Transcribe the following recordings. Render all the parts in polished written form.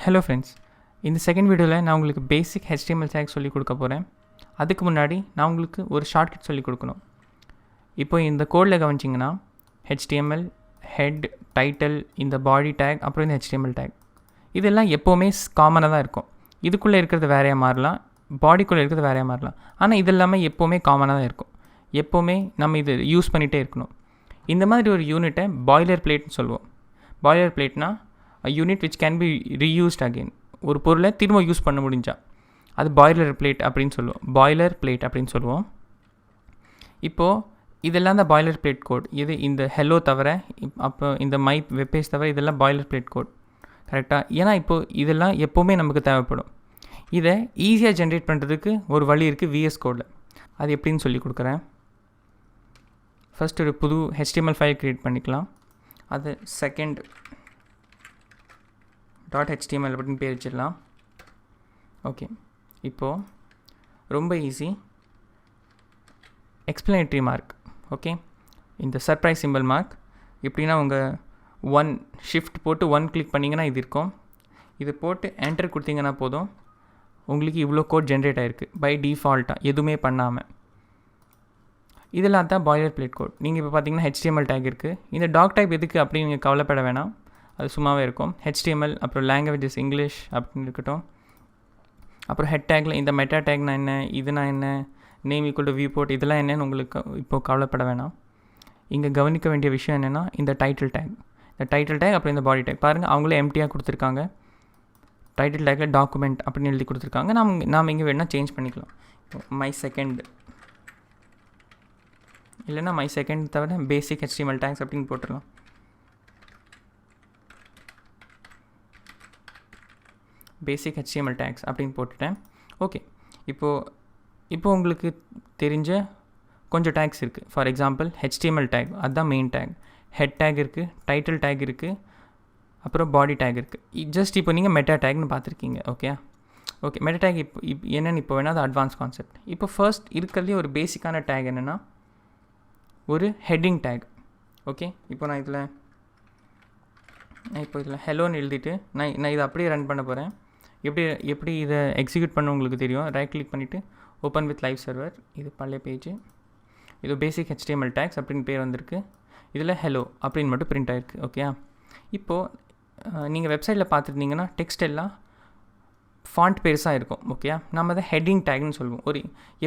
Hello friends, இந்த second வீடியோவில் நான் உங்களுக்கு பேசிக் HTML டேக் சொல்லிக் கொடுக்க போகிறேன். அதுக்கு முன்னாடி நான் உங்களுக்கு ஒரு ஷார்ட்கட் சொல்லிக் கொடுக்கணும். இப்போ இந்த கோடில் கவனிச்சிங்கன்னா HTML, ஹெட், டைட்டில், இந்த பாடி டேக், அப்புறம் இந்த HTML டேக் இதெல்லாம் எப்போவுமே காமனாக தான் இருக்கும். இதுக்குள்ளே இருக்கிறது வேறையாக மாறலாம், பாடிக்குள்ளே இருக்கிறது வேறையாக மாறலாம். ஆனால் இது எல்லாமே எப்போவுமே காமனாக தான் இருக்கும். எப்போவுமே நம்ம இது யூஸ் பண்ணிகிட்டே இருக்கணும். இந்த மாதிரி ஒரு யூனிட்டை பாய்லர் பிளேட்னு சொல்லுவோம். பாய்லர் பிளேட்னா unit which can be reused again. ஒரு பொருளை திரும்ப யூஸ் பண்ண முடிஞ்சா அது பாய்லர் பிளேட் அப்படின்னு சொல்லுவோம். பாய்லர் பிளேட் அப்படின்னு சொல்லுவோம். இப்போது இதெல்லாம் தான் பாய்லர் பிளேட் கோட். இது இந்த ஹெலோ தவிர, அப்போ இந்த மை வெப்பேஜ் தவிர இதெல்லாம் பாய்லர் பிளேட் கோட். கரெக்டாக? ஏன்னா இப்போது இதெல்லாம் எப்போவுமே நமக்கு தேவைப்படும். இதை ஈஸியாக ஜென்ரேட் பண்ணுறதுக்கு ஒரு வழி இருக்குது VS கோடில். அது எப்படின்னு சொல்லி கொடுக்குறேன். ஃபஸ்ட் ஒரு புது HTML ஃபைல் க்ரியேட் பண்ணிக்கலாம். அது செகண்ட் .html அப்படின்னு பேர் வச்சிடலாம். ஓகே, இப்போது ரொம்ப ஈஸி. Explanatory mark. ஓகே, இந்த சர்ப்ரைஸ் சிம்பிள் மார்க் எப்படின்னா உங்கள் ஷிஃப்ட் போட்டு 1 கிளிக் பண்ணிங்கன்னா இது இருக்கும். இது போட்டு என்டர் கொடுத்தீங்கன்னா போதும், உங்களுக்கு இவ்வளோ கோட் ஜென்ரேட் ஆகிருக்கு பை டிஃபால்ட்டாக எதுவுமே பண்ணாமல். இதெல்லாம் தான் பாய்லர் பிளேட் கோட். நீங்கள் இப்போ பார்த்தீங்கன்னா HTML டேக் இருக்குது. இந்த டாக் டைப் எதுக்கு அப்படின்னு நீங்கள் கவலைப்பட வேணாம், அது சும்மாவே இருக்கும். HTML, அப்புறம் லாங்குவேஜஸ் இங்கிலீஷ் அப்படின்னு இருக்கட்டும். அப்புறம் ஹெட் டேக்கில் இந்த மெட்டா டேக்னா என்ன, இதுனா என்ன, name equal to viewport, இதெல்லாம் என்னென்னு உங்களுக்கு இப்போது கவலைப்பட வேணாம். இங்கே கவனிக்க வேண்டிய விஷயம் என்னென்னா இந்த டைட்டில் டேக் அப்புறம் இந்த பாடி டேக் பாருங்கள், அவங்களே எம்டியாக கொடுத்துருக்காங்க. டைட்டில் டேக்கில் டாக்குமெண்ட் அப்படின்னு எழுதி கொடுத்துருக்காங்க. நாம் இங்கே வேணால் சேஞ்ச் பண்ணிக்கலாம். மை செகண்ட் இல்லைன்னா மை செகண்ட் தவிர பேசிக் HTML டேக்ஸ் அப்படின்னு போட்டுடலாம். பேசிக் HTML டேக்ஸ் அப்படின்னு போட்டுட்டேன். ஓகே, இப்போது உங்களுக்கு தெரிஞ்ச கொஞ்சம் டேக்ஸ் இருக்குது. ஃபார் எக்ஸாம்பிள் HTML டேக், அதுதான் மெயின் டேக். ஹெட் டேக் இருக்குது, டைட்டில் டேக் இருக்குது, அப்புறம் பாடி டேக் இருக்குது. ஜஸ்ட் இப்போ நீங்கள் மெட்டா டேக்னு பார்த்துருக்கீங்க. ஓகே, மெட்டா டேக் இப்போ என்னென்னு இப்போ வேணால் அது அட்வான்ஸ் கான்செப்ட். இப்போ ஃபர்ஸ்ட் இருக்கிறதுலே ஒரு பேசிக்கான டேக் என்னென்னா ஒரு ஹெட்டிங் டேக். ஓகே, இப்போ நான் இதில் ஹெலோன்னு எழுதிட்டு நான் இதை அப்படியே ரன் பண்ண போகிறேன். எப்படி இதை எக்ஸிக்யூட் பண்ண உங்களுக்கு தெரியும். ரைட் கிளிக் பண்ணிவிட்டு ஓப்பன் வித் லைவ் சர்வர். இது பழைய பேஜ். இது பேசிக் HTML டேக்ஸ் அப்படின்னு பேர் வந்திருக்கு. இதில் ஹெலோ அப்படின்னு மட்டும் பிரிண்ட் ஆகிருக்கு. ஓகே, இப்போது நீங்கள் வெப்சைட்டில் பார்த்துருந்தீங்கன்னா டெக்ஸ்ட் எல்லாம் ஃபாண்ட் பெருசாக இருக்கும். ஓகே, நம்ம அதை ஹெட்டிங் டேக்னு சொல்லுவோம்.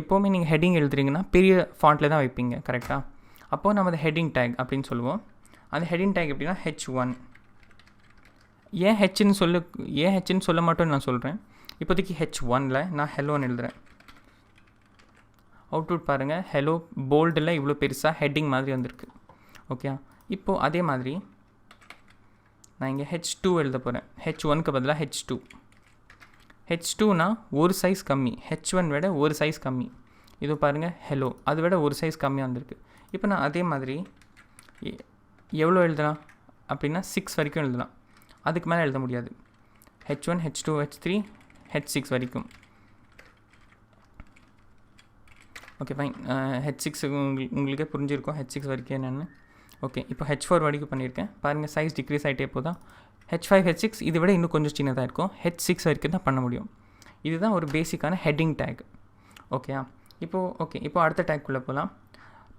எப்போவுமே நீங்கள் ஹெட்டிங் எழுதுறீங்கன்னா பெரிய ஃபாண்ட்டில் தான் வைப்பீங்க. கரெக்டாக? அப்போது நம்ம அதை ஹெட்டிங் டேக் அப்படின்னு சொல்லுவோம். அந்த ஹெட்டிங் டேக் எப்படின்னா H1. ஏன் ஹெச்ன்னு சொல்ல மாட்டோன்னு நான் சொல்கிறேன். இப்போதைக்கு H1ல் நான் ஹெலோன்னு எழுதுகிறேன். அவுட்புட் பாருங்கள், ஹெலோ போல்டில் இவ்வளோ பெருசாக ஹெட்டிங் மாதிரி வந்திருக்கு. ஓகே, இப்போது அதே மாதிரி நான் இங்கே H2 எழுத போகிறேன். H1க்கு பதிலாக H2னா ஒரு சைஸ் கம்மி, H1 விட ஒரு சைஸ் கம்மி. இது பாருங்கள், ஹெலோ அதை விட ஒரு சைஸ் கம்மியாக வந்திருக்கு. இப்போ நான் அதே மாதிரி எவ்வளோ எழுதலாம் அப்படின்னா 6 வரைக்கும் எழுதலாம். அதுக்கு மேலே எழுத முடியாது. H1, H2, H3, H6 வரைக்கும். Okay, fine. H6 உங்களுக்கே புரிஞ்சிருக்கும் H6 வரைக்கும் என்னென்னு. ஓகே, இப்போ H4 வரைக்கும் பண்ணியிருக்கேன். பாருங்கள், சைஸ் டிக்ரீஸ் ஆகிட்டே போதான். H5, H6 இதை விட இன்னும் கொஞ்சம் சின்னதாக இருக்கும். H6 வரைக்கும் தான் பண்ண முடியும். இதுதான் ஒரு பேசிக்கான ஹெட்டிங் டேக். ஓகேயா? இப்போ அடுத்த டேக்குள்ளே போகலாம்.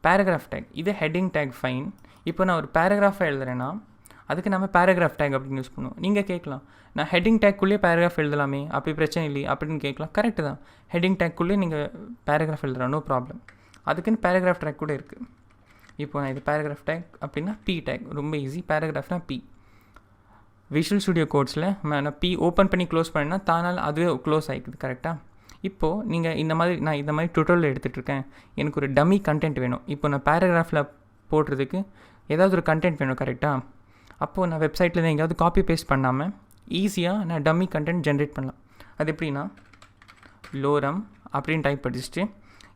Paragraph take. இது ஹெட்டிங் டேக் ஃபைன். இப்போ நான் ஒரு பேராகிராஃபாக எழுதுறேன்னா அதுக்கு நம்ம பேராகிராஃப் டேக் அப்படின்னு யூஸ் பண்ணுவோம். நீங்கள் கேட்கலாம், நான் ஹெட்டிங் டேக்குள்ளேயே பேராகிராஃப் எழுதலாமே, அப்படி பிரச்சனை இல்லையே அப்படின்னு கேட்கலாம். கரெக்டு தான், ஹெட்டிங் டேக்குள்ளேயே நீங்கள் பேராகிராஃப் எழுதலாம், நோ ப்ராப்ளம். அதுக்குன்னு பேராகிராஃப் டேக் கூட இருக்குது. இப்போ நான் இது பேராகிராஃப் டேக் அப்படின்னா P டேக். ரொம்ப ஈஸி. பேராகிராஃப்னா P. விஷுவல் ஸ்டுடியோ கோட்ஸில் நான் P ஓப்பன் பண்ணி க்ளோஸ் பண்ணினா தானால் அதுவே க்ளோஸ் ஆகிக்குது. கரெக்டாக? இப்போது நீங்கள் இந்த மாதிரி டுட்டோரியல் எடுத்துகிட்ருக்கேன், எனக்கு ஒரு டம்மி கண்டென்ட் வேணும். இப்போ நான் பேராகிராஃபில் போடுறதுக்கு ஏதாவது ஒரு கண்டென்ட் வேணும். கரெக்டாக? அப்போது நான் வெப்சைட்டில் தான் எங்கேயாவது காப்பி பேஸ்ட் பண்ணாமல் ஈஸியாக நான் டம்மி கண்டென்ட் ஜென்ரேட் பண்ணலாம். அது எப்படின்னா லோரம் அப்படின்னு டைப் படிச்சுட்டு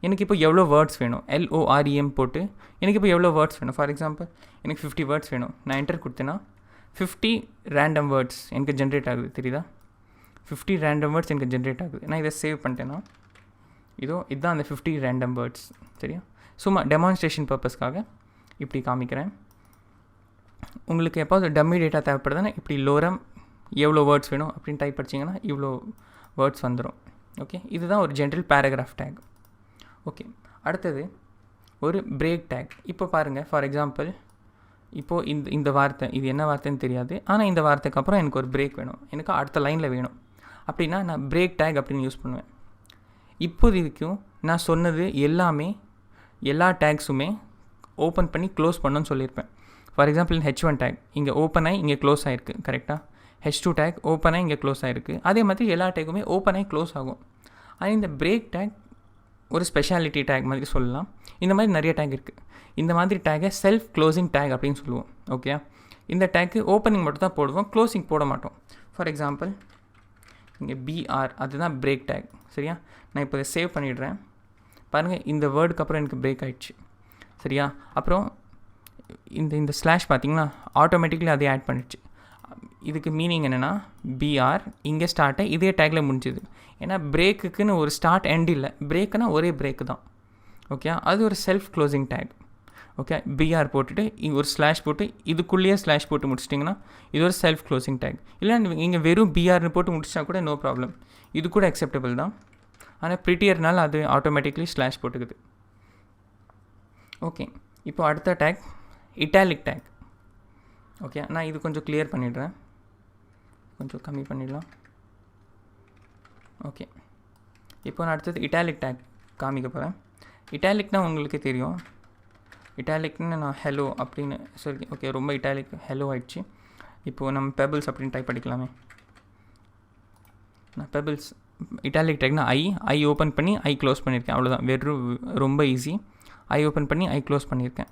எனக்கு இப்போ எவ்வளோ வேர்ட்ஸ் வேணும், LOREM போட்டு எனக்கு இப்போ எவ்வளோ வேர்ட்ஸ் வேணும். ஃபார் எக்ஸாம்பிள் எனக்கு 50 வேர்ட்ஸ் வேணும். நான் என்டர் கொடுத்தேன்னா 50 ரேண்டம் வேர்ட்ஸ் எனக்கு ஜென்ரேட் ஆகுது. தெரியுதா? 50 ரேண்டம் வேர்ட்ஸ் எனக்கு ஜென்ரேட் ஆகுது. நான் இதை சேவ் பண்ணிட்டேன்னா இதுதான் அந்த 50 ரேண்டம் வேர்ட்ஸ். சரியா? சும்மா டெமான்ஸ்ட்ரேஷன் பர்பஸ்க்காக இப்படி காமிக்கிறேன். உங்களுக்கு எப்போது டம்மி டேட்டா தேவைப்படுதுன்னா இப்படி லோரம் எவ்வளோ வேர்ட்ஸ் வேணும் அப்படின்னு டைப் படிச்சிங்கன்னா இவ்வளோ வேர்ட்ஸ் வந்துடும். ஓகே, இதுதான் ஒரு ஜென்ரல் பேராகிராஃப் டேக். ஓகே, அடுத்தது ஒரு பிரேக் டேக். இப்போ பாருங்கள், ஃபார் எக்ஸாம்பிள் இப்போது இந்த வார்த்தை இது என்ன வார்த்தைன்னு தெரியாது, ஆனால் இந்த வார்த்தைக்கு அப்புறம் எனக்கு ஒரு பிரேக் வேணும், எனக்கு அடுத்த லைனில் வேணும் அப்படின்னா நான் பிரேக் டேக் அப்படின்னு யூஸ் பண்ணுவேன். இப்போதைக்கும் நான் சொன்னது எல்லா டேக்ஸுமே ஓப்பன் பண்ணி க்ளோஸ் பண்ணணும்னு சொல்லியிருப்பேன். ஃபார் எக்ஸாம்பிள் H1 டேக் இங்கே ஓப்பன் ஆகி இங்கே க்ளோஸ் ஆகிருக்கு கரெக்டாக. H2 டேக் ஓப்பன் ஆகி இங்கே க்ளோஸ் ஆகிருக்கு. அதே மாதிரி எல்லா டேக்குமே ஓப்பன் ஆகி க்ளோஸ் ஆகும். ஆனால் இந்த பிரேக் டேக் ஒரு ஸ்பெஷாலிட்டி டேக் மாதிரி சொல்லலாம். இந்த மாதிரி நிறைய டேக் இருக்குது. இந்த மாதிரி டேக்கை செல்ஃப் க்ளோசிங் டேக் அப்படின்னு சொல்லுவோம். ஓகே, இந்த டேக்கு ஓப்பனிங் மட்டும் தான் போடுவோம், க்ளோசிங் போட மாட்டோம். ஃபார் எக்ஸாம்பிள் இங்கே BR அதுதான் பிரேக் டேக். சரியா, நான் இப்போ இதை சேவ் பண்ணிடுறேன். பாருங்கள், இந்த வேர்டுக்கு அப்புறம் எனக்கு பிரேக் ஆகிடுச்சு. சரியா, அப்புறம் இந்த ஸ்லாஷ் பார்த்திங்கன்னா ஆட்டோமேட்டிக்கலி அதே ஆட் பண்ணிடுச்சு. இதுக்கு மீனிங் என்னென்னா BR இங்கே ஸ்டார்ட்டை இதே டேக்கில் முடிஞ்சுது. ஏன்னா பிரேக்குக்குன்னு ஒரு ஸ்டார்ட் எண்ட் இல்லை, பிரேக்குன்னா ஒரே பிரேக்கு தான். ஓகே, அது ஒரு self closing take. Okay, BR போட்டுட்டு இங்கே ஒரு ஸ்லாஷ் போட்டு இதுக்குள்ளேயே ஸ்லாஷ் போட்டு முடிச்சிட்டிங்கன்னா இது ஒரு செல்ஃப் க்ளோசிங் டேக். இல்லை இங்கே வெறும் BRன்னு போட்டு முடிச்சா கூட நோ ப்ராப்ளம், இது கூட அக்செப்டபிள் தான். ஆனால் ப்ரிட்டியர்னால அது ஆட்டோமேட்டிக்லி ஸ்லாஷ் போட்டுக்குது. ஓகே, இப்போ அடுத்த டேக் இட்டாலிக் டேக். ஓகே, நான் இது கொஞ்சம் கிளியர் பண்ணிடுறேன், கொஞ்சம் கம்மி பண்ணிடலாம். ஓகே, இப்போ நான் அடுத்தது இட்டாலிக் டேக் காமிக்க போகிறேன். இட்டாலிக்னால் உங்களுக்கு தெரியும், இட்டாலிக்னு நான் ஹெலோ அப்படின்னு சொல்லி. ஓகே, ரொம்ப இட்டாலிக் ஹெலோ ஆயிடுச்சு. இப்போது நம்ம பெபிள்ஸ் அப்படின்னு டைப் பண்ணிக்கலாமே. நான் பெபிள்ஸ் இட்டாலிக் டேக்னா ஐ ஓப்பன் பண்ணி ஐ க்ளோஸ் பண்ணியிருக்கேன், அவ்வளோதான். ரொம்ப ஈஸி. ஐ ஓப்பன் பண்ணி ஐ க்ளோஸ் பண்ணியிருக்கேன்.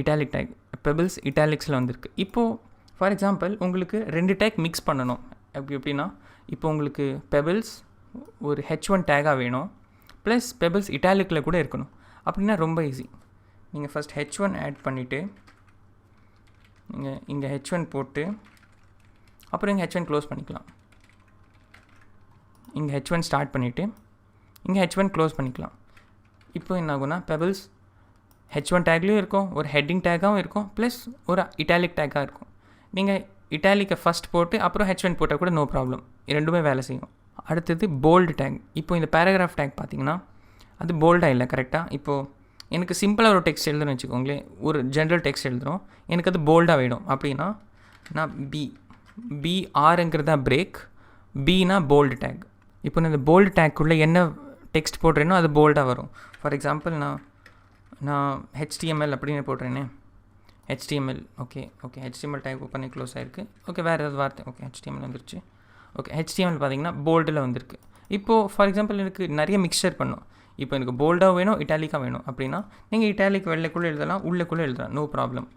இட்டாலிக் டேக் பெபிள்ஸ் இட்டாலிக்ஸில் வந்திருக்கு. இப்போது ஃபார் எக்ஸாம்பிள் உங்களுக்கு 2 டேக் மிக்ஸ் பண்ணணும். எப்படின்னா இப்போ உங்களுக்கு பெபிள்ஸ் ஒரு H1 டேக்காக வேணும், ப்ளஸ் பெபிள்ஸ் இட்டாலிக்கில் கூட இருக்கணும். அப்படின்னா ரொம்ப ஈஸி. நீங்கள் ஃபஸ்ட் H1 ஆட் பண்ணிவிட்டு நீங்கள் இங்கே H1 போட்டு அப்புறம் இங்கே H1 க்ளோஸ் பண்ணிக்கலாம். இங்கே H1 ஸ்டார்ட் பண்ணிவிட்டு இங்கே H1 க்ளோஸ் பண்ணிக்கலாம். இப்போ என்ன ஆகுனா பெபிள்ஸ் H1 டேக்லேயும் இருக்கும், ஒரு ஹெட்டிங் டேக்காகவும் இருக்கும், ப்ளஸ் ஒரு இட்டாலிக் டேக்காக இருக்கும். நீங்கள் இட்டாலிக்கை ஃபஸ்ட் போட்டு அப்புறம் H1 போட்டால் கூட நோ ப்ராப்ளம், ரெண்டுமே வேலை செய்யும். அடுத்தது போல்டு டேக். இப்போ இந்த பேராகிராஃப் டேக் பார்த்திங்கன்னா அது போல்டாக இல்லை கரெக்டாக. இப்போது எனக்கு சிம்பிளாக ஒரு டெக்ஸ்ட் எழுதுன்னு வச்சுக்கோங்களேன், ஒரு ஜென்ரல் டெக்ஸ்ட் எழுதுகிறோம், எனக்கு அது போல்டாக வேணும் அப்படின்னா நான் BRங்கிறது தான் பிரேக், Bனா போல்டு டேக். இப்போ நான் இந்த போல்டு டேக்குள்ளே என்ன டெக்ஸ்ட் போடுறேனோ அது போல்டாக வரும். ஃபார் எக்ஸாம்பிள் நான் HTML அப்படின்னு போடுறேனே, HTML. Okay, HTML take open close ஆகிருக்கு. ஓகே, வேறு ஏதாவது வார்த்தை. ஓகே, HTML வந்துருச்சு. ஓகே, HTML பார்த்திங்கன்னா போல்டில் வந்திருக்கு. இப்போது ஃபார் எக்ஸாம்பிள் எனக்கு நிறைய மிக்சர் பண்ணும். இப்போ எனக்கு போல்டாக வேணும், இட்டாலிக்காக வேணும் அப்படின்னா நீங்கள் இட்டாலிக் வெள்ளைக்குள்ளே எழுதலாம், உள்ளக்குள்ளே எழுதலாம், நோ ப்ராப்ளம்.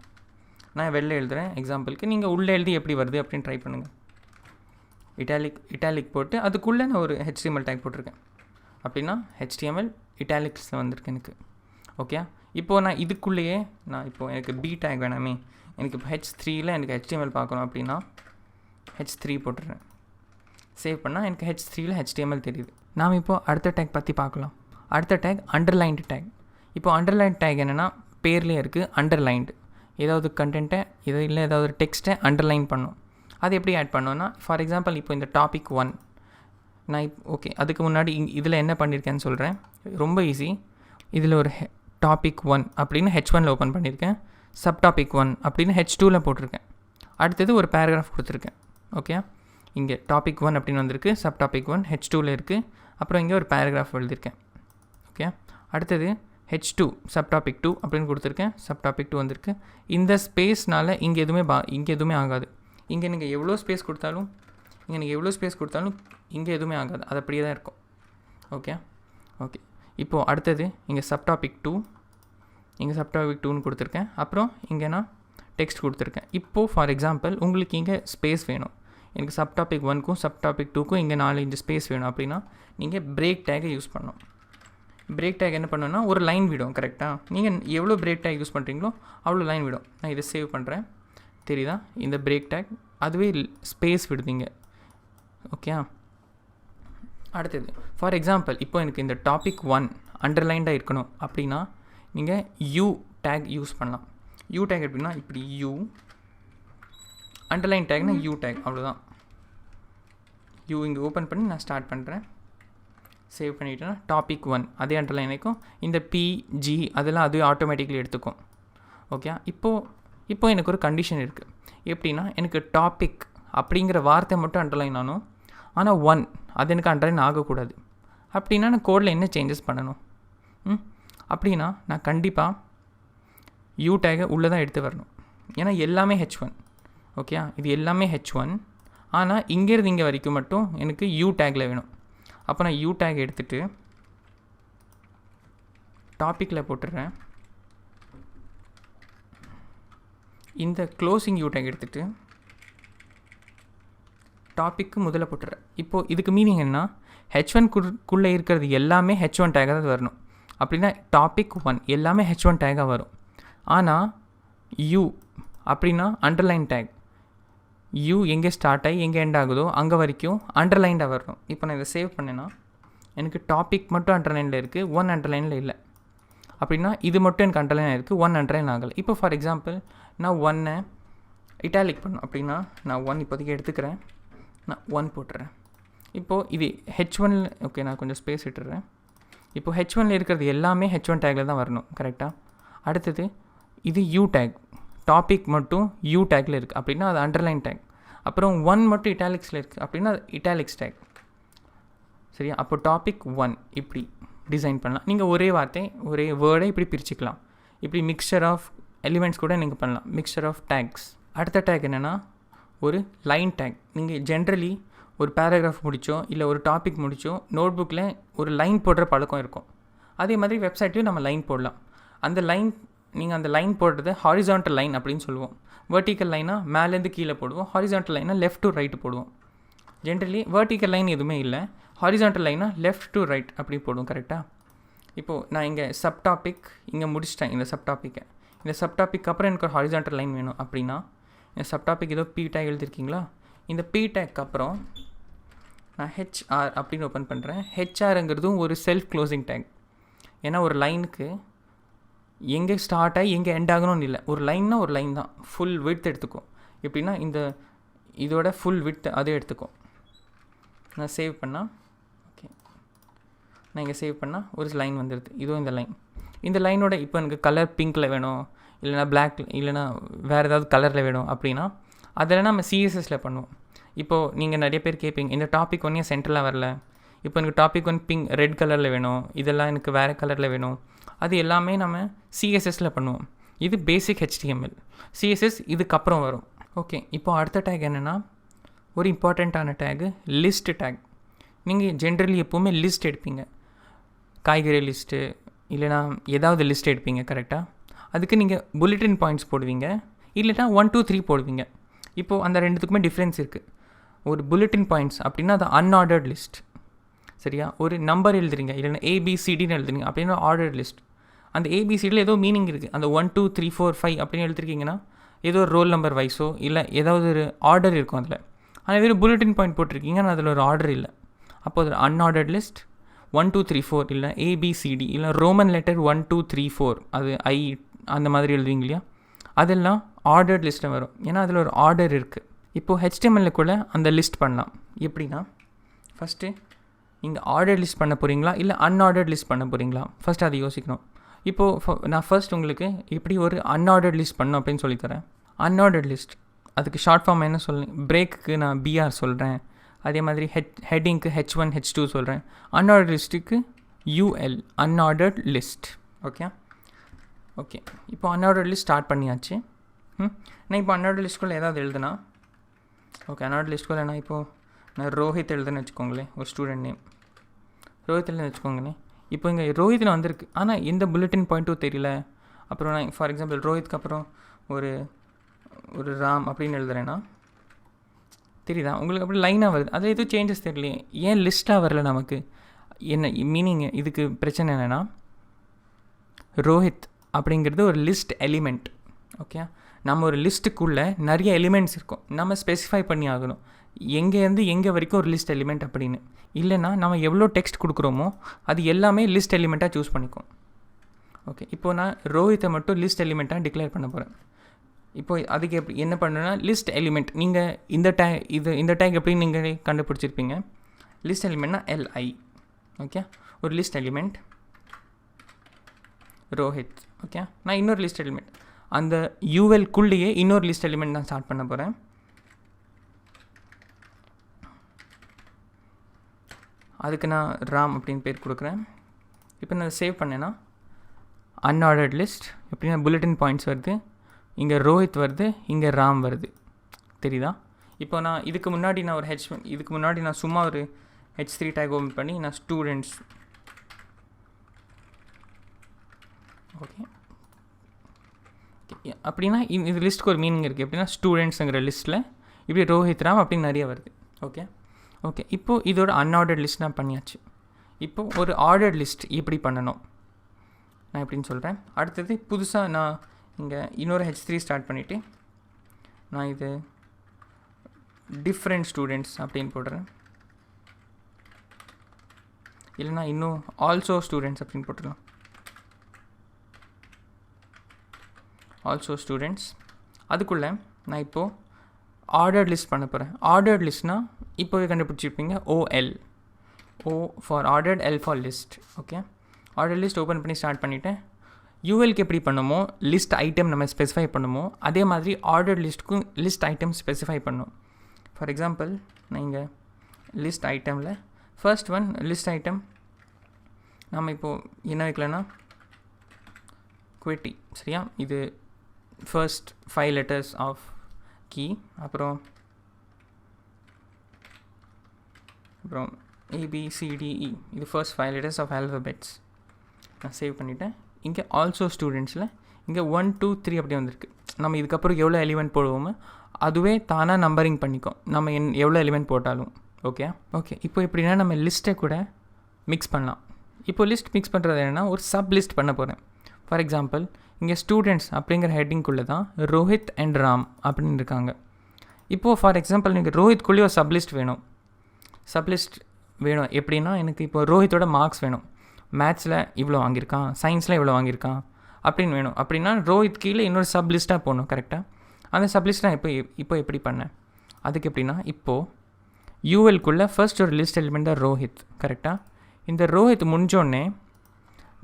நான் வெளில எழுதுகிறேன் எக்ஸாம்பிளுக்கு, நீங்கள் உள்ளே எழுதி எப்படி வருது அப்படின்னு ட்ரை பண்ணுங்கள். இட்டாலிக் போட்டு அதுக்குள்ளே நான் ஒரு HTML டேக் போட்டிருக்கேன் அப்படின்னா HTML இட்டாலிக்ஸில் வந்திருக்கு எனக்கு. ஓகே, இப்போது நான் இதுக்குள்ளேயே இப்போது எனக்கு B டேக் வேணாமே, எனக்கு இப்போ H3ல் எனக்கு HTML பார்க்கணும் அப்படின்னா H3 போட்டுடுறேன். சேவ் பண்ணால் எனக்கு H3ல் HTML தெரியுது. நாம் இப்போது அடுத்த டேக் பற்றி பார்க்கலாம். அடுத்த டேக் அண்டர்லைன்டு டேக். இப்போ அண்டர்லைன் டேக் என்னென்னா பேர்லேயே இருக்குது அண்டர்லைன்டு. ஏதாவது கண்டென்ட்டை ஏதாவது ஒரு டெக்ஸ்ட்டை அண்டர்லைன் பண்ணும். அது எப்படி ஆட் பண்ணோன்னா ஃபார் எக்ஸாம்பிள் இப்போ இந்த டாபிக் 1 நான் ஓகே, அதுக்கு முன்னாடி இதில் என்ன பண்ணியிருக்கேன்னு சொல்கிறேன். ரொம்ப ஈஸி. இதில் ஒரு டாபிக் 1 அப்படின்னு H1ல் ஓப்பன் பண்ணியிருக்கேன், சப் டாபிக் 1 அப்படின்னு H2ல் போட்டிருக்கேன். அடுத்தது ஒரு பேராகிராஃப் கொடுத்துருக்கேன். ஓகே, இங்கே டாபிக் 1 அப்படின்னு வந்திருக்கு, சப் டாபிக் 1 H2ல் இருக்குது, அப்புறம் இங்கே ஒரு பேராகிராஃப் எழுதியிருக்கேன். ஓகே, அடுத்தது H2 சப் டாபிக் 2 அப்படின்னு கொடுத்துருக்கேன், சப் டாபிக் 2 வந்திருக்கு. இந்த ஸ்பேஸ்னால் இங்கே எதுவுமே ஆகாது. இங்கே நீங்கள் எவ்வளோ ஸ்பேஸ் கொடுத்தாலும் இங்கே எதுவுமே ஆகாது, அது அப்படியே தான் இருக்கும். ஓகே, இப்போது அடுத்தது இங்கே சப் டாபிக் 2ன்னு கொடுத்துருக்கேன், அப்புறம் இங்கே நான் டெக்ஸ்ட் கொடுத்துருக்கேன். இப்போது ஃபார் எக்ஸாம்பிள் உங்களுக்கு இங்கே ஸ்பேஸ் வேணும், எனக்கு சப் டாபிக் 1க்கும் சப் டாபிக் 2க்கும் இங்கே 4 ஸ்பேஸ் வேணும் அப்படின்னா நீங்கள் பிரேக் டேக்கை யூஸ் பண்ணணும். பிரேக் டேக் என்ன பண்ணணும்னா ஒரு லைன் விடும் கரெக்டாக. நீங்கள் எவ்வளோ பிரேக் டேக் யூஸ் பண்ணுறீங்களோ அவ்வளோ லைன் விடும். நான் இதை சேவ் பண்ணுறேன், தெரியுதா? இந்த பிரேக் டேக் அதுவே ஸ்பேஸ் விடுதீங்க. ஓகே, அடுத்தது ஃபார் எக்ஸாம்பிள் இப்போ எனக்கு இந்த டாபிக் 1 அண்டர்லைன்டாக இருக்கணும் அப்படின்னா நீங்கள் U டேக் யூஸ் பண்ணலாம். U டேக் எப்படின்னா இப்படி U அண்டர்லைன் டேக்னா யூ டேக், அவ்வளோதான். யூ இங்கே ஓப்பன் பண்ணி நான் ஸ்டார்ட் பண்ணுறேன். சேவ் பண்ணிவிட்டேன்னா டாபிக் 1 அதே அண்டர்லைன் ஆகிக்கும். இந்த பிஜி அதெல்லாம் அதுவே ஆட்டோமேட்டிக்கலி எடுத்துக்கும். ஓகே, இப்போது எனக்கு ஒரு கண்டிஷன் இருக்குது. எப்படின்னா எனக்கு டாபிக் அப்படிங்கிற வார்த்தை மட்டும் அண்டர்லைன் ஆகணும், ஆனால் 1 அது எனக்கு அண்டர்லைன் ஆகக்கூடாது. அப்படின்னா நான் கோடில் என்ன சேஞ்சஸ் பண்ணணும்? அப்படின்னா நான் கண்டிப்பாக யூ டேகை உள்ளே தான் எடுத்து வரணும். ஏன்னா எல்லாமே H1. ஓகே, இது எல்லாமே H1, ஆனால் இங்கேருந்து இங்கே வரைக்கும் மட்டும் எனக்கு யூ டேக்கில் வேணும். அப்போ நான் யூ டேக் எடுத்துகிட்டு டாப்பிக்கில் போட்டுடுறேன். இந்த க்ளோசிங் யூ டேக் எடுத்துகிட்டு டாப்பிக்கு முதல்ல போட்டுடுறேன். இப்போது இதுக்கு மீனிங் என்ன? H1குள்ளே இருக்கிறது எல்லாமே H1 டேக்காக தான் வரணும். அப்படின்னா டாபிக் 1 எல்லாமே H1 டேக்காக வரும். ஆனால் யூ அப்படின்னா அண்டர்லைன் டேக். யூ எங்கே ஸ்டார்ட் ஆகி எங்கே எண்ட் ஆகுதோ அங்கே வரைக்கும் அண்டர்லைண்டாக வரணும். இப்போ நான் இதை சேவ் பண்ணேன்னா எனக்கு டாபிக் மட்டும் அண்டர்லைனில் இருக்குது, 1 அண்டர்லைனில் இல்லை. அப்படின்னா இது மட்டும் எனக்கு அண்டர்லைன் இருக்குது, 1 அண்டர்லைன் ஆகலை. இப்போ ஃபார் எக்ஸாம்பிள் நான் 1 இட்டாலிக் பண்ணணும். அப்படின்னா நான் 1 இப்போதைக்கு எடுத்துக்கிறேன், நான் 1 போட்டுறேன். இப்போது இது H1. ஓகே, நான் கொஞ்சம் ஸ்பேஸ் விட்டுறேன். இப்போது H1 இருக்கிறது எல்லாமே H1 டேக்கில் தான் வரணும், கரெக்டாக? அடுத்தது இது யூ டேக், டாபிக் மட்டும் யூ டேக்கில் இருக்குது, அப்படின்னா அது அண்டர்லைன் டேக். அப்புறம் 1 மட்டும் இட்டாலிக்ஸில் இருக்குது, அப்படின்னா அது இட்டாலிக்ஸ் டேக். சரியா? அப்போ டாபிக் 1 இப்படி டிசைன் பண்ணலாம். நீங்கள் ஒரே வார்த்தை ஒரே வேர்டை இப்படி பிரிச்சுக்கலாம். இப்படி மிக்சர் ஆஃப் எலிமெண்ட்ஸ் கூட நீங்கள் பண்ணலாம், மிக்சர் ஆஃப் டேக்ஸ். அடுத்த டேக் என்னென்னா ஒரு லைன் டேக். நீங்கள் ஜென்ரலி ஒரு பேராகிராஃப் முடித்தோ இல்லை ஒரு டாபிக் முடித்தோ நோட் புக்கில் ஒரு லைன் போடுற பழக்கம் இருக்கும். அதே மாதிரி வெப்சைட்லேயும் நம்ம லைன் போடலாம். அந்த லைன் நீங்கள் அந்த லைன் போடுறது ஹாரிசான்டல் லைன் அப்படின்னு சொல்லுவோம். வெர்டிக்கல் லைனாக மேலேருந்து கீழே போடுவோம், ஹாரிசான்டல் லைனாக லெஃப்ட் டு ரைட்டு போடுவோம். ஜென்ரலி வெர்டிக்கல் லைன் எதுவுமே இல்லை, ஹாரிசான்டல் லைனாக லெஃப்ட் டு ரைட் அப்படி போடுவோம், கரெக்டாக? இப்போது நான் இங்கே சப் டாபிக் இங்கே முடிச்சிட்டேன். இந்த சப் டாப்பிக்கை இந்த சப் டாபிக் அப்புறம் எனக்கு ஒரு ஹாரிசான்டல் லைன் வேணும். அப்படின்னா இந்த சப் டாபிக் ஏதோ பி டேக் எழுதிருக்கீங்களா? இந்த பி டேக் அப்புறம் நான் ஹெச்ஆர் அப்படின்னு ஓப்பன் பண்ணுறேன். ஹெச்ஆருங்கிறதும் ஒரு செல்ஃப் க்ளோசிங் டேக். ஏன்னா ஒரு லைனுக்கு எங்கே ஸ்டார்ட் ஆகி எங்கே எண்ட் ஆகணும்னு இல்லை, ஒரு லைன்னா ஒரு லைன் தான், ஃபுல் விட்த் எடுத்துக்கும். எப்படின்னா இதோட ஃபுல் விட்த் அதே எடுத்துக்கும். நான் சேவ் பண்ணால் ஓகே, நான் இங்கே சேவ் பண்ணால் ஒரு லைன் வந்துடுது. இதுவும் இந்த லைனோட இப்போ எனக்கு கலர் பிங்க்கில் வேணும், இல்லைனா பிளாக், இல்லைனா வேறு ஏதாவது கலரில் வேணும். அப்படின்னா அதெல்லாம் நம்ம சிஎஸ்எஸில் பண்ணுவோம். இப்போது நீங்கள் நிறைய பேர் கேட்பீங்க, இந்த டாபிக் ஒன்றே சென்டரில் வரல, இப்போ எனக்கு டாபிக் 1 பிங்க் ரெட் கலரில் வேணும், இதெல்லாம் எனக்கு வேறு கலரில் வேணும். அது எல்லாமே நம்ம சிஎஸ்எஸில் பண்ணுவோம். இது பேசிக் HTML. சிஎஸ்எஸ் இதுக்கப்புறம் வரும். ஓகே, இப்போ அடுத்த டேக் என்னென்னா ஒரு இம்பார்ட்டண்ட்டான டேகு லிஸ்ட் டேக். நீங்கள் ஜென்ரலி எப்போவுமே லிஸ்ட் எடுப்பீங்க, காய்கறி லிஸ்ட்டு இல்லைனா ஏதாவது லிஸ்ட் எடுப்பீங்க, கரெக்டாக? அதுக்கு நீங்கள் புல்லட்டின் பாயிண்ட்ஸ் போடுவீங்க, இல்லைனா 1 2 3 போடுவீங்க. இப்போது அந்த ரெண்டுத்துக்குமே டிஃப்ரென்ஸ் இருக்குது. ஒரு புல்லட்டின் பாயிண்ட்ஸ் அப்படின்னா அது அன்ஆர்டர்ட் லிஸ்ட், சரியா? ஒரு நம்பர் எழுதுறீங்க இல்லைனா ABCDன்னு எழுதுறீங்க அப்படின்னா ஆர்டர்ட் லிஸ்ட். அந்த ABCடியில் ஏதோ மீனிங் இருக்குது. அந்த 1 2 3 4 5 அப்படின்னு எழுதிருக்கீங்கன்னா ஏதோ ஒரு ரோல் நம்பர் வைஸோ இல்லை ஏதாவது ஒரு ஆர்டர் இருக்கும் அதில். ஆனால் வெறும் புல்லட்டின் பாயிண்ட் போட்டிருக்கீங்க, ஆனால் அதில் ஒரு ஆர்டர் இல்லை. அப்போ அது அன்ஆர்டர்ட் லிஸ்ட். 1 2 3 4 இல்லை ABCD இல்லை ரோமன் லெட்டர் 1 2 3 4 அது I அந்த மாதிரி எழுதுவீங்க இல்லையா, அதெல்லாம் ஆர்டர்ட் லிஸ்ட்டில் வரும். ஏன்னா அதில் ஒரு ஆர்டர் இருக்குது. இப்போது HTML-க்குள்ளே அந்த லிஸ்ட் பண்ணலாம். எப்படின்னா ஃபஸ்ட்டு நீங்கள் ஆர்டர் லிஸ்ட் பண்ண போகிறீங்களா இல்லை அன்ஆர்டர்ட் லிஸ்ட் பண்ண போகிறீங்களா, ஃபஸ்ட்டு அதை யோசிக்கணும். இப்போது நான் ஃபர்ஸ்ட் உங்களுக்கு எப்படி ஒரு அன்ஆர்டர்ட் லிஸ்ட் பண்ணணும் அப்படின்னு சொல்லித்தரேன். அன்ஆர்டர்ட் லிஸ்ட் அதுக்கு ஷார்ட் ஃபார்ம் என்ன சொல்லுங்க, பிரேக்குக்கு நான் BR சொல்கிறேன், அதே மாதிரி ஹெட்டிங்க்கு H1 H2 சொல்கிறேன். அன்ஆர்டர்ட் லிஸ்ட்டுக்கு UL அன்ஆர்டர்ட் லிஸ்ட். ஓகே இப்போ அன்ஆர்டர்ட் லிஸ்ட் ஸ்டார்ட் பண்ணியாச்சு. நான் இப்போ அன்ஆர்டர்ட் லிஸ்ட்குள்ளே ஏதாவது எழுதுனா அன்ஆர்டர்ட் லிஸ்ட்குள்ளே நான் ரோஹித் எழுதுன்னு வச்சுக்கோங்களேன், ஒரு ஸ்டூடெண்ட் நேம் ரோஹித் எழுதுன்னு வச்சுக்கோங்களேன். இப்போ இங்கே ரோஹித்தில் வந்திருக்கு, ஆனால் எந்த புல்லட்டின் பாயிண்ட்டும் தெரியல. அப்புறம் நான் ஃபார் எக்ஸாம்பிள் ரோஹித்க்கு அப்புறம் ஒரு ராம் அப்படின்னு எழுதுறேன்னா தெரியுதா உங்களுக்கு? அப்படி லைனாக வருது, அதில் எதுவும் சேஞ்சஸ் தெரியலையே, ஏன் லிஸ்ட்டாக வரல நமக்கு? என்ன மீனிங்? இதுக்கு பிரச்சனை என்னென்னா ரோஹித் அப்படிங்கிறது ஒரு லிஸ்ட் எலிமெண்ட். ஓகே, நம்ம ஒரு லிஸ்ட்டுக்குள்ளே நிறைய எலிமெண்ட்ஸ் இருக்கும், நம்ம ஸ்பெசிஃபை பண்ணி ஆகணும் எங்கேருந்து எங்கே வரைக்கும் ஒரு லிஸ்ட் எலிமெண்ட் அப்படின்னு. இல்லைன்னா நம்ம எவ்வளோ டெக்ஸ்ட் கொடுக்குறோமோ அது எல்லாமே லிஸ்ட் எலிமெண்ட்டாக சூஸ் பண்ணிக்கும். ஓகே, இப்போது நான் ரோஹித்தை மட்டும் லிஸ்ட் எலிமெண்ட்டாக டிக்ளேர் பண்ண போகிறேன். இப்போது அதுக்கு என்ன பண்ணணும்னா லிஸ்ட் எலிமெண்ட் நீங்கள் இந்த டேக் எப்படி நீங்கள் கண்டுபிடிச்சிருப்பீங்க. லிஸ்ட் எலிமெண்ட்னா LI. ஓகே, ஒரு லிஸ்ட் எலிமெண்ட் ரோஹித். ஓகே, நான் இன்னொரு லிஸ்ட் எலிமெண்ட் அந்த ULக்குள்ளேயே இன்னொரு லிஸ்ட் எலிமெண்ட் நான் ஸ்டார்ட் பண்ண போகிறேன். அதுக்கு நான் ராம் அப்படின்னு பேர் கொடுக்குறேன். இப்போ நான் சேவ் பண்ணேன்னா அன்ஆர்டர்ட் லிஸ்ட் எப்படின்னா புல்லட்டின் பாயிண்ட்ஸ் வருது, இங்கே ரோஹித் வருது, இங்கே ராம் வருது. தெரியுதா? இப்போ நான் இதுக்கு முன்னாடி நான் ஒரு இதுக்கு முன்னாடி நான் சும்மா ஒரு H3 டேக் ஓப்பன் பண்ணி நான் ஸ்டூடெண்ட்ஸ். ஓகே, அப்படின்னா இது லிஸ்ட்டுக்கு ஒரு மீனிங் இருக்குது. எப்படின்னா ஸ்டூடெண்ட்ஸுங்கிற லிஸ்ட்டில் இப்படி ரோஹித் ராம் அப்படின்னு நிறைய வருது. ஓகே, இப்போது இதோட அன்ஆர்டர்ட் லிஸ்ட் நான் பண்ணியாச்சு. இப்போது ஒரு ஆர்டர்ட் லிஸ்ட் எப்படி பண்ணணும் நான் எப்படின்னு சொல்கிறேன். அடுத்தது புதுசாக நான் இங்கே இன்னொரு H3 ஸ்டார்ட் பண்ணிவிட்டு நான் இது டிஃப்ரெண்ட் ஸ்டூடெண்ட்ஸ் அப்படின்னு போடுறேன். இல்லைனா இன்னும் ஆல்சோ ஸ்டூடெண்ட்ஸ் அப்படின்னு போட்டுடலாம். Also students. அதுக்குள்ளே நான் இப்போது ஆர்டர்ட் லிஸ்ட் பண்ண போகிறேன். ஆர்டர்ட் லிஸ்ட்னால் இப்போவே கண்டுபிடிச்சிருப்பீங்க OL. O for ordered, L for list. Okay, order list open பண்ணி ஸ்டார்ட் பண்ணிவிட்டேன். ULக்கு எப்படி பண்ணுமோ லிஸ்ட் ஐட்டம் நம்ம ஸ்பெசிஃபை பண்ணுமோ அதே மாதிரி ஆர்டர் லிஸ்ட்டுக்கும் லிஸ்ட் ஐட்டம் ஸ்பெசிஃபை பண்ணும். ஃபார் எக்ஸாம்பிள் நான் இங்கே லிஸ்ட் ஐட்டமில் ஃபர்ஸ்ட் ஒன் லிஸ்ட் ஐட்டம் நம்ம இப்போது என்ன வைக்கலன்னா குவிட்டி. சரியா? இது ஃபர்ஸ்ட் 5 letters ஆஃப் கீ, அப்புறம் ABCDE இது ஃபர்ஸ்ட் 5 letters ஆஃப் ஆல்ஃபபெட்ஸ். நான் சேவ் பண்ணிவிட்டேன். இங்கே ஆல்சோ ஸ்டூடெண்ட்ஸில் இங்கே 1 2 3 அப்படி வந்திருக்கு. நம்ம இதுக்கப்புறம் எவ்வளோ எலிமெண்ட் போடுவோமோ அதுவே தானாக நம்பரிங் பண்ணிக்கும் நம்ம எவ்வளோ எலிமெண்ட் போட்டாலும். ஓகே, இப்போ எப்படின்னா நம்ம லிஸ்ட்டை கூட மிக்ஸ் பண்ணலாம். இப்போ லிஸ்ட் மிக்ஸ் பண்ணுறது என்னென்னா ஒரு சப் லிஸ்ட் பண்ண போகிறேன். ஃபார் எக்ஸாம்பிள் இங்கே ஸ்டூடெண்ட்ஸ் அப்படிங்கிற ஹெட்டிங்குள்ளே தான் ரோஹித் அண்ட் ராம் அப்படின்னு இருக்காங்க. இப்போது ஃபார் எக்ஸாம்பிள் எனக்கு ரோஹித்குள்ளேயே ஒரு சப்லிஸ்ட் வேணும். எப்படின்னா எனக்கு இப்போ ரோஹித்தோட மார்க்ஸ் வேணும். மேத்ஸில் இவ்வளோ வாங்கியிருக்கான், சயின்ஸில் இவ்வளோ வாங்கியிருக்கான் அப்படின்னு வேணும். அப்படின்னா ரோஹித் கீழே இன்னொரு சப் லிஸ்ட்டாக போகணும். கரெக்டாக? அந்த சப்லிஸ்ட் நான் இப்போ எப்படி பண்ணேன் அதுக்கு எப்படின்னா இப்போது ULக்குள்ளே ஃபர்ஸ்ட் ஒரு லிஸ்ட் எலிமெண்ட் தான் ரோஹித். கரெக்டாக? இந்த ரோஹித் முடிஞ்சோடனே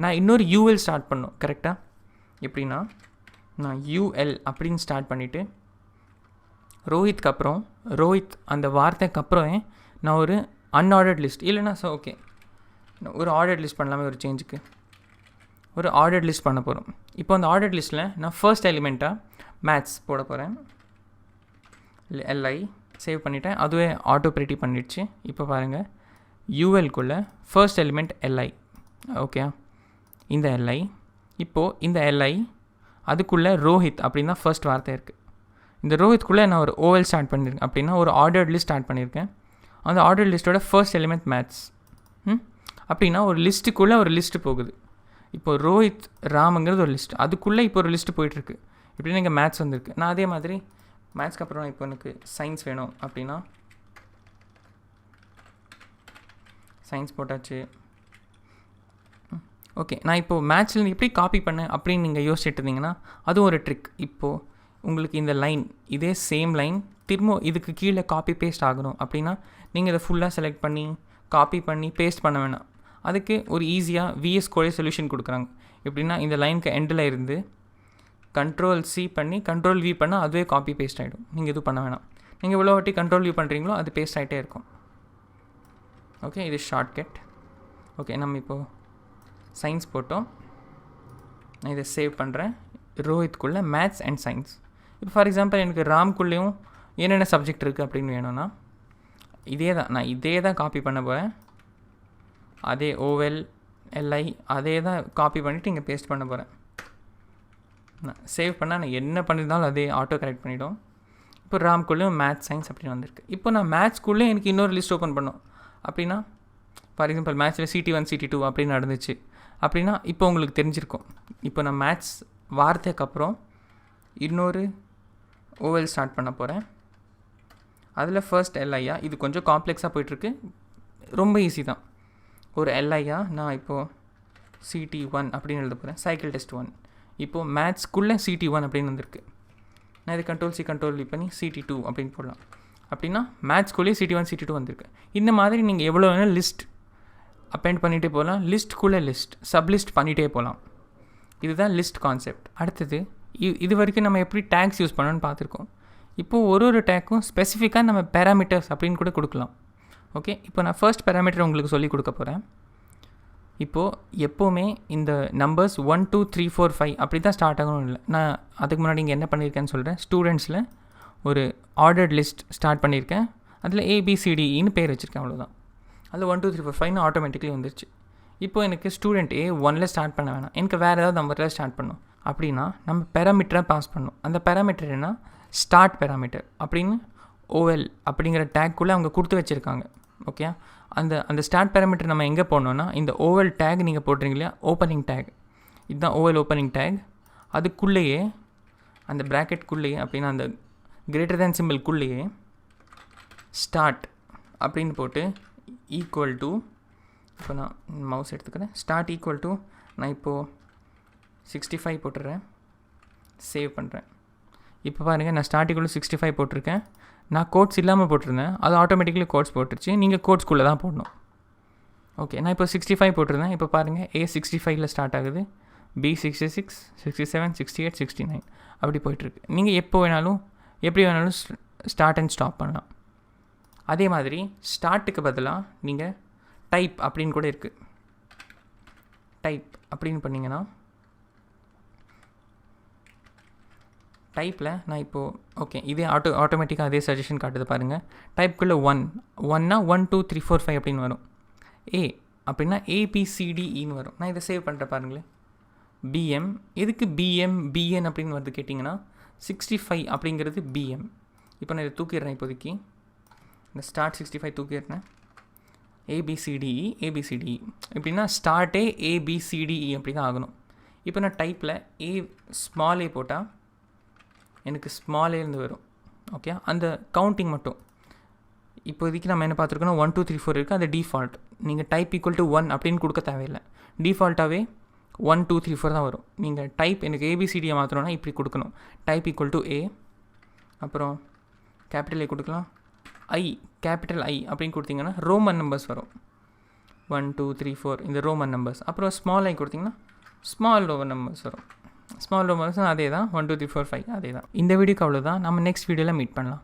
நான் இன்னொரு UL ஸ்டார்ட் பண்ணணும். கரெக்டாக? எப்படின்னா நான் UL அப்படின்னு ஸ்டார்ட் பண்ணிவிட்டு ரோஹித்க்கு அப்புறம் ரோஹித் அந்த வார்த்தைக்கு அப்புறம் நான் ஒரு அன்ஆர்டர்ட் லிஸ்ட் இல்லைனா ஓகே ஒரு ஆர்டர்ட் லிஸ்ட் பண்ணலாமே. ஒரு சேஞ்சுக்கு ஒரு ஆர்டர்ட் லிஸ்ட் பண்ண போகிறோம். இப்போ அந்த ஆர்டர்ட் லிஸ்ட்டில் நான் ஃபர்ஸ்ட் எலிமெண்ட்டாக மேத்ஸ் போட போகிறேன். LI சேவ் பண்ணிவிட்டேன். அதுவே ஆட்டோ ப்ரிட்டி பண்ணிடுச்சு. இப்போ பாருங்கள் ULக்குள்ளே ஃபர்ஸ்ட் எலிமெண்ட் LI. ஓகே, இந்த LI. இப்போது இந்த LI அதுக்குள்ளே ரோஹித் அப்படின்னு தான் ஃபர்ஸ்ட் வார்த்தை இருக்குது. இந்த ரோஹித்குள்ளே நான் ஒரு OL ஸ்டார்ட் பண்ணியிருக்கேன். அப்படின்னா ஒரு ஆர்டர்ட் லிஸ்ட் ஸ்டார்ட் பண்ணியிருக்கேன். அந்த ஆர்டர் லிஸ்ட்டோட ஃபர்ஸ்ட் எலிமெண்ட் மேத்ஸ். அப்படின்னா ஒரு லிஸ்ட்டுக்குள்ளே ஒரு லிஸ்ட்டு போகுது. இப்போது ரோஹித் ராமுங்கிறது ஒரு லிஸ்ட், அதுக்குள்ளே இப்போ ஒரு லிஸ்ட்டு போயிட்டுருக்கு. இப்படின்னா இங்கே மேத்ஸ் வந்திருக்கு. நான் அதே மாதிரி மேத்ஸ்க்கு அப்புறம் இப்போ எனக்கு சயின்ஸ் வேணும் அப்படின்னா சயின்ஸ் போட்டாச்சு. ஓகே, நான் இப்போது மேத்ஸில் எப்படி காப்பி பண்ணேன் அப்படின்னு நீங்கள் யோசிச்சுட்டு இருந்தீங்கன்னா அதுவும் ஒரு ட்ரிக். இப்போது உங்களுக்கு இந்த லைன் இதே சேம் லைன் திரும்ப இதுக்கு கீழே காப்பி பேஸ்ட் ஆகணும் அப்படின்னா நீங்கள் இதை ஃபுல்லாக செலக்ட் பண்ணி காப்பி பண்ணி பேஸ்ட் பண்ண வேணாம். அதுக்கு ஒரு ஈஸியாக VS Code சொல்யூஷன் கொடுக்குறாங்க. எப்படின்னா இந்த லைனுக்கு எண்டில் இருந்து Ctrl+C பண்ணி Ctrl+V பண்ணால் அதுவே காப்பி பேஸ்ட் ஆகிடும். நீங்கள் எதுவும் பண்ண வேணாம். நீங்கள் எவ்வளோ வாட்டி Ctrl+V பண்ணுறீங்களோ அது பேஸ்ட் ஆகிட்டே இருக்கும். ஓகே, இது ஷார்ட்கட். ஓகே, நம்ம இப்போது சயின்ஸ் போட்டோம். நான் இதை சேவ் பண்ணுறேன். ரோஹித்குள்ளே மேத்ஸ் அண்ட் சயின்ஸ். இப்போ ஃபார் எக்ஸாம்பிள் எனக்கு ராம்குள்ளேயும் என்னென்ன சப்ஜெக்ட் இருக்குது அப்படின்னு வேணும்னா நான் இதே தான் காப்பி பண்ண போகிறேன். அதே OL LI அதே தான் காப்பி பண்ணிவிட்டு இங்கே பேஸ்ட் பண்ண போகிறேன். நான் சேவ் பண்ணால் நான் என்ன பண்ணியிருந்தாலும் அதே ஆட்டோ கரெக்ட் பண்ணிவிடும். இப்போ ராம்குள்ளேயும் மேத்ஸ் சயின்ஸ் அப்படின்னு வந்திருக்கு. இப்போ நான் மேத்ஸ்குள்ளே எனக்கு இன்னொரு லிஸ்ட் ஓப்பன் பண்ணோம் அப்படின்னா ஃபார் எக்ஸாம்பிள் மேத்ஸில் CT1 CT2 அப்படின்னு நடந்துச்சு அப்படின்னா இப்போ உங்களுக்கு தெரிஞ்சிருக்கும். இப்போ நான் மேத்ஸ் வார்த்தைக்கு அப்புறம் இன்னொரு OL ஸ்டார்ட் பண்ண போகிறேன். அதில் ஃபர்ஸ்ட் LIயா இது கொஞ்சம் காம்ப்ளெக்ஸாக போயிட்டுருக்கு. ரொம்ப ஈஸி தான். ஒரு LIயா நான் இப்போது CT1 அப்படின்னு எழுத போகிறேன். Cycle test 1. இப்போது மேத்ஸ்க்குள்ளே CT1 அப்படின்னு வந்திருக்கு. நான் இது Ctrl+C பண்ணி CT2 அப்படின்னு போடலாம். அப்படின்னா மேட்ச்குள்ளேயே CT1 CT2 வந்திருக்கு. இந்த மாதிரி நீங்கள் எவ்வளோ வேணால் லிஸ்ட் அப்பெண்ட் பண்ணிகிட்டே போகலாம். லிஸ்ட்டுக்குள்ளே லிஸ்ட் சப்லிஸ்ட் பண்ணிகிட்டே போகலாம். இதுதான் லிஸ்ட் கான்செப்ட். அடுத்தது இது வரைக்கும் நம்ம எப்படி டேக்ஸ் யூஸ் பண்ணணும்னு பார்த்துருக்கோம். இப்போது ஒரு டேக்கும் ஸ்பெசிஃபிக்காக நம்ம பேராமீட்டர்ஸ் அப்படின்னு கூட கொடுக்கலாம். ஓகே, இப்போ நான் ஃபர்ஸ்ட் பேராமீட்டர் உங்களுக்கு சொல்லி கொடுக்க போகிறேன். இப்போது எப்போவுமே இந்த நம்பர்ஸ் 1 2 3 4 5 அப்படி தான் ஸ்டார்ட் ஆகணும் இல்லை. நான் அதுக்கு முன்னாடி இங்கே என்ன பண்ணியிருக்கேன்னு சொல்கிறேன். ஸ்டூடெண்ட்ஸில் ஒரு ஆர்டர்ட் லிஸ்ட் ஸ்டார்ட் பண்ணியிருக்கேன். அதில் ABCDEன்னு பேர் வச்சுருக்கேன், அவ்வளோதான். அதில் 1 2 3 4 5ன்னு ஆட்டோமேட்டிக்கலி வந்துருச்சு. இப்போது எனக்கு ஸ்டூடெண்ட் A1ல் ஸ்டார்ட் பண்ண வேணாம், எனக்கு வேறு ஏதாவது நம்பரில் ஸ்டார்ட் பண்ணணும் அப்படின்னா நம்ம பேராமீட்டராக பாஸ் பண்ணணும். அந்த பேராமீட்டர் என்ன, ஸ்டார்ட் பேராமீட்டர் அப்படின்னு OL அப்படிங்கிற டேக்குள்ளே அவங்க கொடுத்து வச்சுருக்காங்க. ஓகே, அந்த ஸ்டார்ட் பேராமீட்டர் நம்ம எங்கே போடணுன்னா இந்த OL டேக் நீங்கள் போடுறீங்க இல்லையா, ஓப்பனிங் டேக், இதுதான் OL ஓப்பனிங் டேக். அதுக்குள்ளேயே அந்த ப்ராக்கெட்குள்ளேயே அப்படின்னா அந்த கிரேட்டர் தேன் சிம்பிள்குள்ளேயே ஸ்டார்ட் அப்படின்னு போட்டு ஈக்குவல் டு, இப்போ நான் மவுஸ் எடுத்துக்கிறேன், ஸ்டார்ட் ஈக்குவல் டு நான் இப்போது 65 போட்டுடுறேன், சேவ் பண்ணுறேன். இப்போ பாருங்கள், நான் ஸ்டார்ட் ஈக்குவல் டு 65 போட்டிருக்கேன். நான் கோட்ஸ் இல்லாமல் போட்டிருந்தேன், அது ஆட்டோமேட்டிக்கலி கோட்ஸ் போட்டுருச்சு. நீங்கள் கோட்ஸ்குள்ளே தான் போடணும். ஓகே, நான் இப்போ 65 போட்டிருந்தேன். இப்போ பாருங்கள், A65ல் ஸ்டார்ட் ஆகுது, B66 67 68 69 அப்படி போய்ட்டுருக்கு. நீங்கள் எப்போ வேணாலும் எப்படி வேணாலும் ஸ்டார்ட் அண்ட் ஸ்டாப் பண்ணலாம். அதே மாதிரி ஸ்டார்ட்டுக்கு பதிலாக நீங்கள் டைப் அப்படின்னு கூட இருக்குது. டைப் அப்படின்னு பண்ணிங்கன்னா டைப்பில் நான் இப்போது ஓகே இதே ஆட்டோமேட்டிக்காக அதே சஜஷன் காட்டுது பாருங்கள். டைப்புக்குள்ளே 1னா 1 2 3 4 5 அப்படின்னு வரும். A அப்படின்னா ABCDEன்னு வரும். நான் இதை சேவ் பண்ணுறேன் பாருங்களேன். BM எதுக்கு BN அப்படின்னு வருது கேட்டிங்கன்னா 65 அப்படிங்கிறது BM. இப்போ நான் இதை தூக்கிடுறேன். இப்போதைக்கு இந்த ஸ்டார்ட் 65 தூக்கிடுறேன். ABCDE எப்படின்னா ஸ்டார்ட்டே ABCDE அப்படி தான் ஆகணும். இப்போ நான் டைப்பில் ஸ்மால் a போட்டால் எனக்கு ஸ்மால் ஏருந்து வரும். ஓகே, அந்த கவுண்டிங் மட்டும் இப்போதைக்கு நம்ம என்ன பார்த்துருக்கோன்னா 1 2 3 4 இருக்குது, அது டிஃபால்ட். நீங்கள் டைப் ஈக்குவல் டு 1 அப்படின்னு கொடுக்க தேவையில்லை. டிஃபால்ட்டாகவே 1 2 3 4 தான் வரும். நீங்கள் டைப் எனக்கு ABCDயை மாற்றணும்னா இப்படி கொடுக்கணும். டைப் ஈக்குவல் டு A, அப்புறம் கேபிட்டல் A கொடுக்கலாம், கேபிட்டல் I அப்படின்னு கொடுத்தீங்கன்னா ரோமன் நம்பர்ஸ் வரும். 1 2 3 4 இந்த ரோமன் நம்பர்ஸ். அப்புறம் ஸ்மால் I கொடுத்தீங்கன்னா ஸ்மால் ரோமன் நம்பர்ஸ் வரும். ஸ்மால் ரோமன்ஸ் அதே தான், 1 2 3 4 5 அதே தான். இந்த வீடியோக்கு அவ்வளோதான். நம்ம நெக்ஸ்ட் வீடியோவில் மீட் பண்ணலாம்.